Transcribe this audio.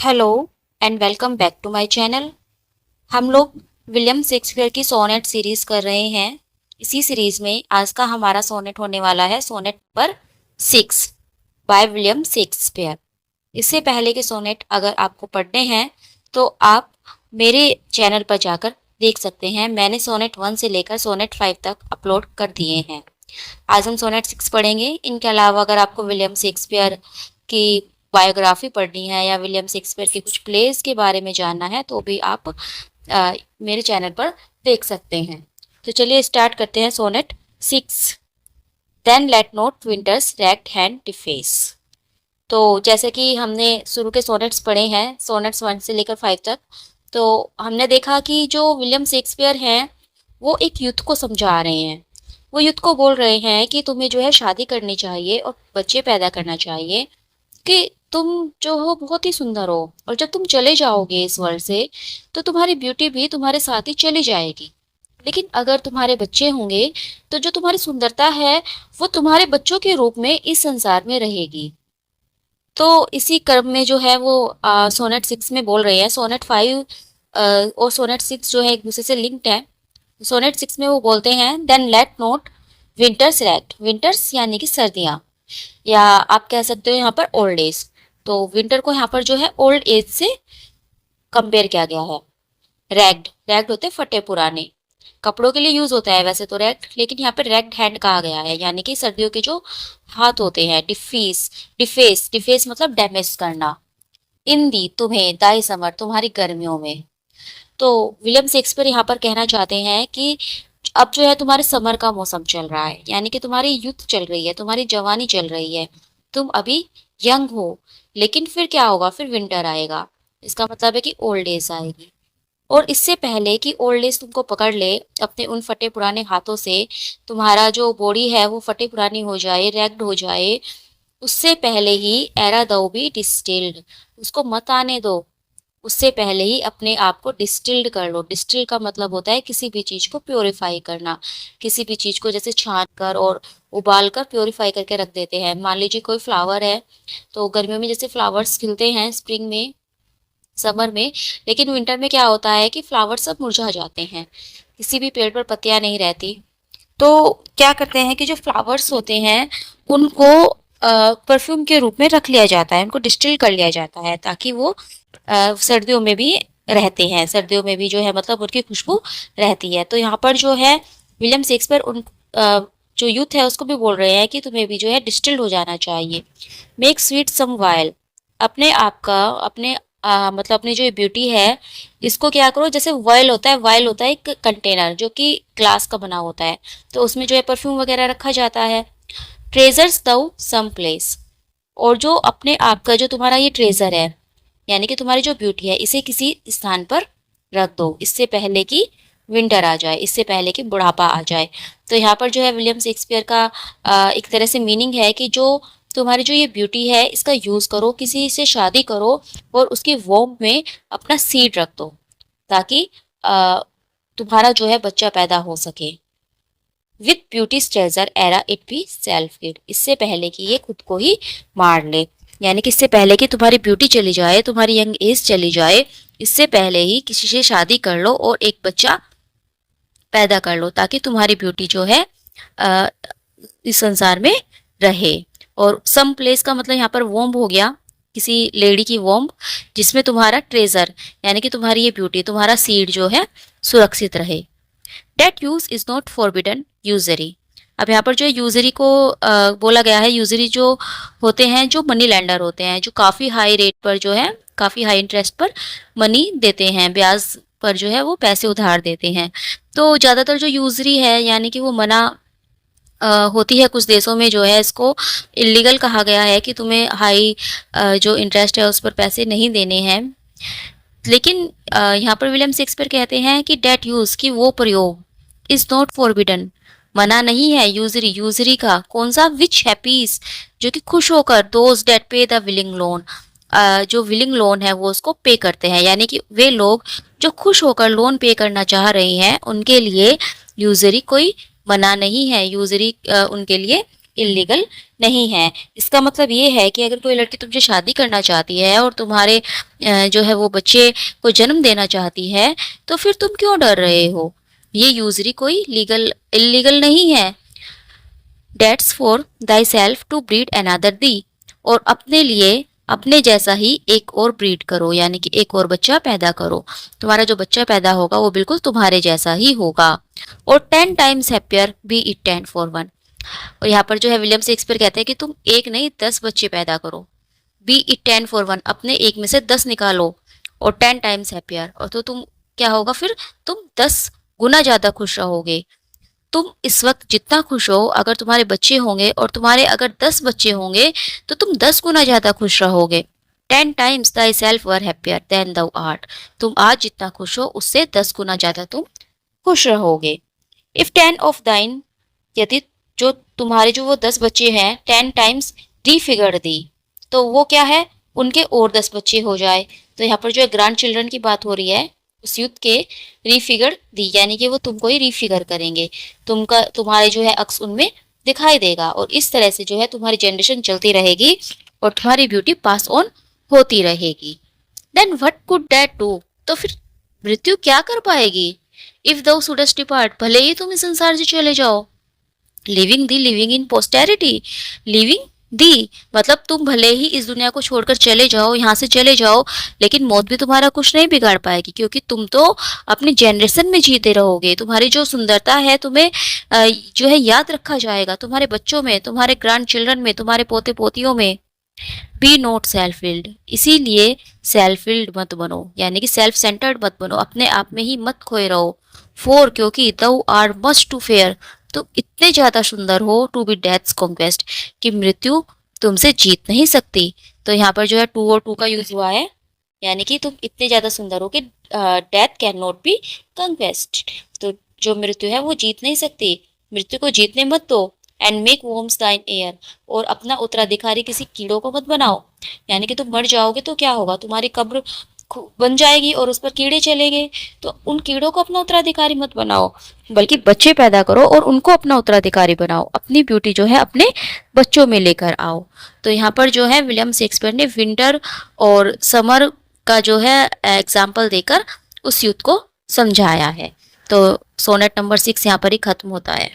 Hello and welcome back to my channel. हम लोग William Shakespeare की सोनेट सीरीज कर रहे हैं। इसी सीरीज में आज का हमारा सोनेट होने वाला है sonnet number 6 by William Shakespeare. इससे पहले के सोनेट अगर आपको पढ़ने हैं तो आप मेरे चैनल पर जाकर देख सकते हैं। मैंने सोनेट 1 से लेकर सोनेट 5 तक अपलोड कर दिए हैं। आज हम सोनेट 6 पढ़ेंगे। इनके अलावा अगर आपको विलियम शेक्सपियर की बायोग्राफी पढ़नी है या विलियम शेक्सपियर के कुछ प्लेस के बारे में जानना है तो भी आप मेरे चैनल पर देख सकते हैं। तो चलिए स्टार्ट करते हैं sonnet 6। Then let not winter's ragged hand deface. तो जैसे कि हमने शुरू के सोनेट्स पढ़े हैं, सोनेट्स 1 से लेकर 5 तक, तो हमने देखा कि जो विलियम शेक्सपियर हैं वो एक युद्ध को समझा रहे हैं। वो युद्ध को बोल रहे हैं कि तुम्हें जो है शादी करनी चाहिए और बच्चे पैदा करना चाहिए, कि तुम जो हो बहुत ही सुंदर हो और जब तुम चले जाओगे इस वर्ल्ड से तो तुम्हारी ब्यूटी भी तुम्हारे साथ ही चली जाएगी। लेकिन अगर तुम्हारे बच्चे होंगे तो जो तुम्हारी सुंदरता है वो तुम्हारे बच्चों के रूप में इस संसार में रहेगी। तो इसी क्रम में जो है वो सोनेट 6 में बोल रहे हैं। सोनेट 5 और सोनेट 6 जो है एक दूसरे से लिंक्ड है। सोनेट 6 में वो बोलते हैं then let not winter's ragged. Winter's यानी कि सर्दियाँ, या आप कह सकते हो यहाँ पर ओल्ड एज। तो विंटर को यहाँ पर जो है ओल्ड एज से कंपेयर किया गया है। रैग्ड, रैग्ड होते हैं फटे पुराने, कपड़ों के लिए यूज होता है वैसे तो रैग्ड, लेकिन यहाँ पर रैग्ड हैंड कहा गया है, यानी कि सर्दियों के जो हाथ होते हैं। डिफीस, डिफेस, डिफेस मतलब डैमेज करना। इन दी तुम्हें, दाई समर तुम्हारी गर्मियों में। तो विलियम शेक्सपियर यहाँ पर कहना चाहते हैं कि अब जो है तुम्हारे समर का मौसम चल रहा है, यानी कि तुम्हारी यूथ चल रही है, तुम्हारी जवानी चल रही है, तुम अभी यंग हो। लेकिन फिर क्या होगा, फिर विंटर आएगा। इसका मतलब है कि ओल्ड एज आएगी। और इससे पहले कि ओल्ड एज तुमको पकड़ ले अपने उन फटे पुराने हाथों से, तुम्हारा जो बॉडी है वो फटे पुरानी हो जाए, रैग्ड हो जाए, उससे पहले ही एरा दो बी डिस्टिल्ड, उसको मत आने दो। उससे पहले ही अपने आप को डिस्टिल्ड कर लो। डिस्टिल का मतलब होता है किसी भी चीज को प्योरीफाई करना। किसी भी चीज को जैसे छान कर और उबाल कर प्योरीफाई करके रख देते हैं। मान लीजिए कोई फ्लावर है, तो गर्मियों में जैसे फ्लावर्स खिलते हैं, स्प्रिंग में, समर में, लेकिन विंटर में क्या होता है कि फ्लावर सब मुरझा जाते हैं, किसी भी पेड़ पर पत्तियां नहीं रहती। तो क्या करते हैं कि जो फ्लावर्स होते हैं उनको परफ्यूम के रूप में रख लिया जाता है, उनको डिस्टिल कर लिया जाता है, ताकि वो सर्दियों में भी रहते हैं। सर्दियों में भी जो है मतलब उनकी खुशबू रहती है। तो यहाँ पर जो है विलियम शेक्सपियर उन जो यूथ है उसको भी बोल रहे हैं कि तुम्हें भी जो है डिस्टिल्ड हो जाना चाहिए। मेक स्वीट सम वाइल, अपने आप का, अपने मतलब अपनी जो ब्यूटी है इसको क्या करो, जैसे वाइल होता है, वाइल होता है एक कंटेनर जो कि ग्लास का बना होता है, तो उसमें जो है परफ्यूम वगैरह रखा जाता है। ट्रेजर्स दो सम प्लेस, और जो अपने आप का जो तुम्हारा ये ट्रेजर है, यानी कि तुम्हारी जो ब्यूटी है, इसे किसी स्थान पर रख दो, इससे पहले कि विंटर आ जाए, इससे पहले कि बुढ़ापा आ जाए। तो यहाँ पर जो है विलियम शेक्सपियर का एक तरह से मीनिंग है कि जो तुम्हारी जो ये ब्यूटी है इसका यूज करो, किसी से शादी करो और उसकी वोम में अपना सीड रख दो, ताकि तुम्हारा जो है बच्चा पैदा हो सके। With beauty treasure era it be self kid, इससे पहले कि ये खुद को ही मार ले, यानी कि इससे पहले कि तुम्हारी ब्यूटी चली जाए, तुम्हारी यंग एज चली जाए, इससे पहले ही किसी से शादी कर लो और एक बच्चा पैदा कर लो, ताकि तुम्हारी ब्यूटी जो है अ, इस संसार में रहे। और सम प्लेस का मतलब यहाँ पर वोम्ब हो गया, किसी लेडी की वोम्ब, जिसमें तुम्हारा ट्रेजर यानी कि तुम्हारी ये ब्यूटी, तुम्हारा सीड जो है सुरक्षित रहे। That use is not forbidden usury. अब यहाँ पर जो है यूजरी को बोला गया है। यूजरी जो होते हैं, जो मनी लैंडर होते हैं, जो काफ़ी हाई रेट पर जो है, काफ़ी हाई इंटरेस्ट पर मनी देते हैं, ब्याज पर जो है वो पैसे उधार देते हैं। तो ज़्यादातर जो यूजरी है यानी कि वो मना होती है कुछ देशों में, जो है इसको इलीगल कहा गया है कि तुम्हें हाई जो इंटरेस्ट है उस पर पैसे नहीं देने हैं। लेकिन यहाँ पर विलियम शेक्सपियर कहते हैं कि डेट यूज, की वो प्रयोग, इज नॉट फॉरबिडन, मना नहीं है। यूजरी, यूजरी का कौन सा, विच हैप्पीज, जो कि खुश होकर, दोज डेट पे द विलिंग लोन, जो विलिंग लोन है वो उसको पे करते हैं, यानी कि वे लोग जो खुश होकर लोन पे करना चाह रहे हैं उनके लिए यूजरी कोई मना नहीं है। यूजरी उनके लिए इलीगल नहीं है। इसका मतलब ये है कि अगर कोई लड़की तुमसे शादी करना चाहती है और तुम्हारे जो है वो बच्चे को जन्म देना चाहती है, तो फिर तुम क्यों डर रहे हो? ये यूजरी कोई लीगल इलीगल नहीं है। That's for thyself to breed another thee, और अपने लिए अपने जैसा ही एक और ब्रीड करो, यानी कि एक और बच्चा पैदा करो। तुम्हारा जो बच्चा पैदा होगा वो बिल्कुल तुम्हारे जैसा ही होगा। और 10 times happier B it 10 for 1। और यहाँ पर जो है विलियम शेक्सपियर कहते हैं कि तुम एक नहीं 10 बच्चे पैदा करो। बी इट 10 for 1, अपने एक में से 10 निकालो, और 10 टाइम्स हैप्पियर, और तो तुम क्या होगा फिर? तुम 10 गुना ज्यादा खुश रहोगे। तुम इस वक्त जितना खुश हो, अगर तुम्हारे बच्चे होंगे और तुम्हारे अगर 10 बच्चे होंगे तो तुम 10 गुना ज्यादा खुश रहोगे। 10 टाइम्स दाई सेल्फ वर हैप्पियर देन दाउ आर्ट। तुम आज जितना खुश हो उससे 10 गुना ज्यादा तुम खुश रहोगे। इफ 10 of thine, यदि जो तुम्हारे जो वो 10 बच्चे हैं 10 टाइम्स रीफिगर दी, तो वो क्या है? उनके और 10 बच्चे हो जाए। तो यहाँ पर जो है ग्रैंड चिल्ड्रन की बात हो रही है, उस युद्ध के रीफिगर दी, यानी कि वो तुमको ही रीफिगर करेंगे, तुम्हारे जो है अक्स उनमें दिखाई देगा, और इस तरह से जो है तुम्हारी जनरेशन चलती रहेगी और तुम्हारी ब्यूटी पास ऑन होती रहेगी। Then what could that do, तो फिर मृत्यु क्या कर पाएगी? इफ दो शुडस्ट डिपार्ट, भले ही तुम इस संसार से चले जाओ। Leaving thee, living in posterity, leaving thee मतलब तुम भले ही इस दुनिया को छोड़कर चले जाओ, यहाँ से चले जाओ, लेकिन मौत भी तुम्हारा कुछ नहीं बिगाड़ पाएगी, क्योंकि तुम तो अपनी जनरेशन में जीते रहोगे। तुम्हारी जो सुंदरता है तुम्हें जो है याद रखा जाएगा, तुम्हारे बच्चों में, तुम्हारे ग्रैंड चिल्ड्रन में, तुम्हारे पोते पोतियों में। बी नॉट सेल्फ विल्ड, इसीलिए सेल्फ विल्ड मत बनो, यानी कि सेल्फ सेंटर्ड मत बनो, अपने आप में ही मत खोए रहो। फोर, क्योंकि दो आर मस्ट टू फेयर, तुम इतने ज्यादा सुंदर हो, टू बी डेथ्स कॉन्क्वेस्ट, कि मृत्यु तुमसे जीत नहीं सकती। तो यहाँ पर जो है टू और टू का यूज हुआ है, यानी कि तुम इतने ज्यादा सुंदर हो कि death can not be conquest, तो जो मृत्यु है वो जीत नहीं सकती। मृत्यु को जीतने मत दो। एंड मेक वोम्स दाइन एयर, और अपना उत्तराधिकारी किसी कीड़ों को मत बनाओ, यानी कि तुम मर जाओगे तो क्या होगा? तुम्हारी कब्र बन जाएगी और उस पर कीड़े चलेंगे, तो उन कीड़ों को अपना उत्तराधिकारी मत बनाओ, बल्कि बच्चे पैदा करो और उनको अपना उत्तराधिकारी बनाओ। अपनी ब्यूटी जो है अपने बच्चों में लेकर आओ। तो यहाँ पर जो है विलियम शेक्सपियर ने विंटर और समर का जो है एग्जाम्पल देकर उस युद्ध को समझाया है। तो सोनेट नंबर 6 यहाँ पर ही खत्म होता है।